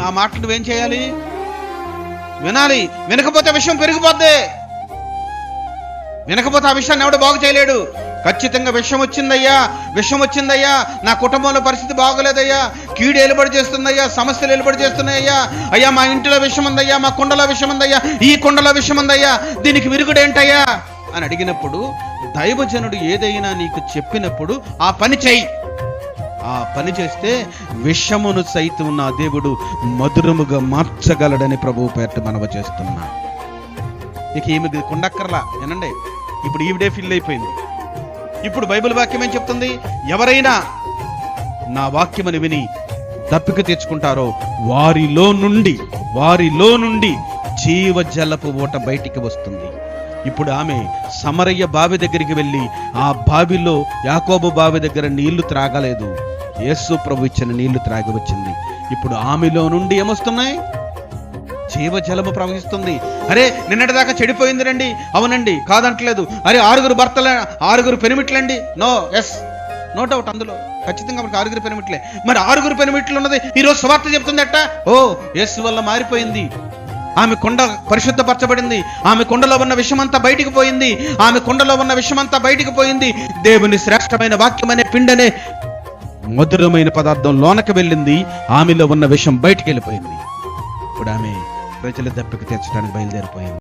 నా మాటలు నువ్వేం చేయాలి? వినాలి. వినకపోతే విషయం పెరిగిపోద్ది. వినకపోతే ఆ విషయాన్ని ఎవడు బాగు చేయలేడు. ఖచ్చితంగా విషయం వచ్చిందయ్యా, నా కుటుంబంలో పరిస్థితి బాగోలేదయ్యా, కీడు ఏలుబడి చేస్తుందయ్యా, సమస్యలు ఏలుబడి చేస్తున్నాయ్యా, అయ్యా మా ఇంటిలో విషయం ఉందయ్యా, మా కుండలో విషయం ఉందయ్యా, ఈ కుండలో విషయం ఉందయ్యా, దీనికి విరుగుడేంటయ్యా అని అడిగినప్పుడు దైవజనుడు ఏదైనా నీకు చెప్పినప్పుడు ఆ పని చెయ్యి. ఆ పని చేస్తే విషమును సైతం నా దేవుడు మధురముగా మార్చగలడని ప్రభువు పేరిట మనవి చేస్తున్నా. ఇక ఈమె కొండక్కర్లా ఏనండి. ఇప్పుడు ఈవిడే ఫిల్ అయిపోయింది. ఇప్పుడు బైబిల్ వాక్యం ఏం చెప్తుంది? ఎవరైనా నా వాక్యమని విని దప్పిక తెచ్చుకుంటారో వారిలో నుండి జీవజలపు ఊట బయటికి వస్తుంది. ఇప్పుడు ఆమె సమరయ్య బావి దగ్గరికి వెళ్ళి ఆ బావిలో యాకోబు బావి దగ్గర నీళ్లు త్రాగలేదు, యేసు ప్రభు ఇచ్చిన నీళ్లు త్రాగి వచ్చింది. ఇప్పుడు ఆమెలో నుండి ఏమొస్తున్నాయి? జీవజలము ప్రవహిస్తుంది. అరే నిన్నటి దాకా చెడిపోయింది రండి. అవునండి, కాదంటలేదు. అరే 6 పెనిమిట్లండి. నో డౌట్, అందులో ఖచ్చితంగా మనకు 6 పెనిమిట్లే. మరి 6 పెనిమిట్లు ఉన్నది ఈరోజు సువార్త చెప్తుంది అట్ట. యేసు వల్ల మారిపోయింది. ఆమె కొండ పరిశుద్ధపరచబడింది. ఆమె కొండలో ఉన్న విషమంతా బయటికి పోయింది. దేవుని శ్రేష్టమైన వాక్యం అనే పిండనే మధురమైన పదార్థం లోనకి వెళ్ళింది. ఆమెలో ఉన్న విషం బయటికి వెళ్ళిపోయింది. ఇప్పుడు ఆమె ప్రజల దప్పిక తీర్చడానికి బయలుదేరిపోయింది.